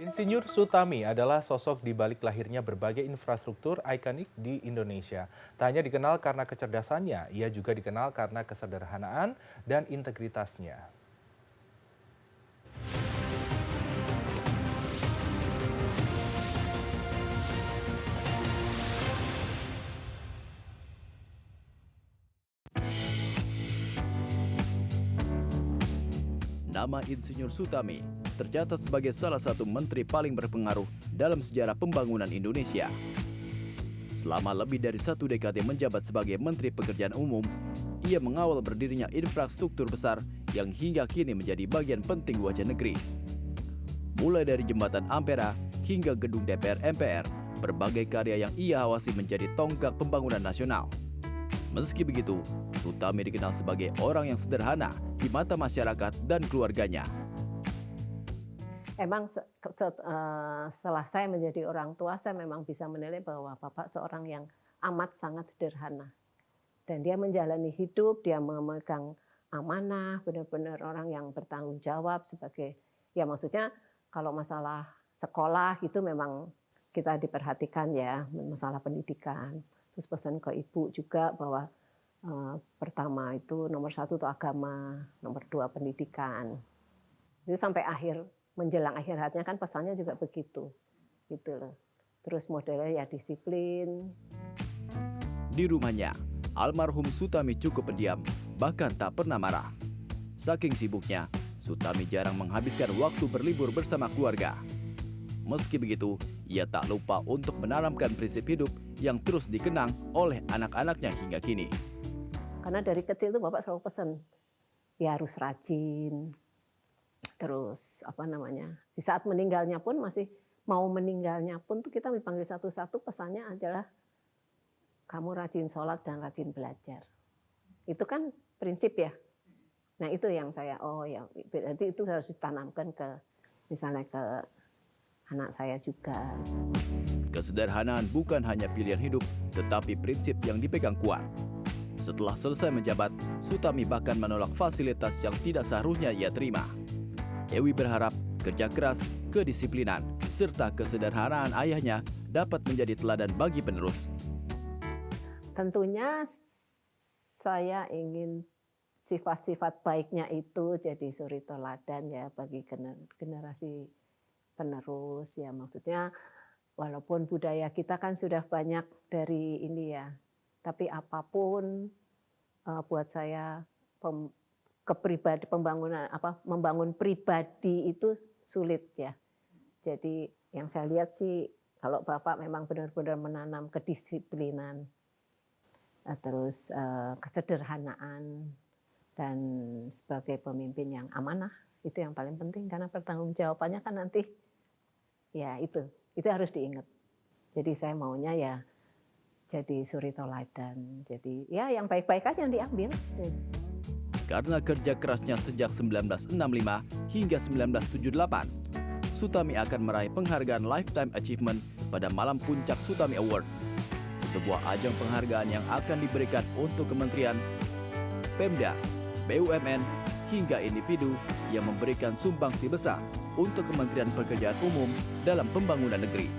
Insinyur Sutami adalah sosok di balik lahirnya berbagai infrastruktur ikonik di Indonesia. Tak hanya dikenal karena kecerdasannya, ia juga dikenal karena kesederhanaan dan integritasnya. Nama Insinyur Sutami tercatat sebagai salah satu menteri paling berpengaruh dalam sejarah pembangunan Indonesia. Selama lebih dari 1 dekade menjabat sebagai Menteri Pekerjaan Umum, ia mengawal berdirinya infrastruktur besar yang hingga kini menjadi bagian penting wajah negeri. Mulai dari jembatan Ampera hingga gedung DPR MPR, berbagai karya yang ia awasi menjadi tonggak pembangunan nasional. Meski begitu, Sutami dikenal sebagai orang yang sederhana di mata masyarakat dan keluarganya. Emang setelah saya menjadi orang tua, saya memang bisa menilai bahwa Bapak seorang yang amat sangat sederhana. Dan dia menjalani hidup, dia memegang amanah, benar-benar orang yang bertanggung jawab sebagai, ya maksudnya kalau masalah sekolah itu memang kita diperhatikan ya, masalah pendidikan. Terus pesan ke ibu juga bahwa pertama itu nomor 1 itu agama, nomor 2 pendidikan. Jadi sampai menjelang akhir hayatnya kan pesannya juga begitu, gitu loh. Terus modelnya ya disiplin. Di rumahnya, almarhum Sutami cukup pendiam, bahkan tak pernah marah. Saking sibuknya, Sutami jarang menghabiskan waktu berlibur bersama keluarga. Meski begitu, ia tak lupa untuk menanamkan prinsip hidup yang terus dikenang oleh anak-anaknya hingga kini. Karena dari kecil tuh Bapak selalu pesan, ya harus rajin. Terus di saat meninggalnya pun mau meninggalnya pun tuh kita dipanggil satu-satu, pesannya adalah kamu rajin sholat dan rajin belajar. Itu kan prinsip ya. Nah itu yang saya, berarti itu harus ditanamkan misalnya ke anak saya juga. Kesederhanaan bukan hanya pilihan hidup, tetapi prinsip yang dipegang kuat. Setelah selesai menjabat, Sutami bahkan menolak fasilitas yang tidak seharusnya ia terima. Ewi berharap kerja keras, kedisiplinan, serta kesederhanaan ayahnya dapat menjadi teladan bagi penerus. Tentunya saya ingin sifat-sifat baiknya itu jadi suri teladan ya bagi generasi penerus ya, maksudnya walaupun budaya kita kan sudah banyak dari ini ya, tapi apapun buat saya membangun pribadi itu sulit ya. Jadi yang saya lihat sih kalau Bapak memang benar-benar menanam kedisiplinan, terus kesederhanaan, dan sebagai pemimpin yang amanah, itu yang paling penting karena pertanggungjawabannya kan nanti ya itu harus diingat. Jadi saya maunya ya jadi suri teladan, jadi ya yang baik-baik aja yang diambil. Karena kerja kerasnya sejak 1965 hingga 1978, Sutami akan meraih penghargaan Lifetime Achievement pada malam puncak Sutami Award. Sebuah ajang penghargaan yang akan diberikan untuk kementerian, Pemda, BUMN, hingga individu yang memberikan sumbangsi besar untuk Kementerian Pekerjaan Umum dalam pembangunan negeri.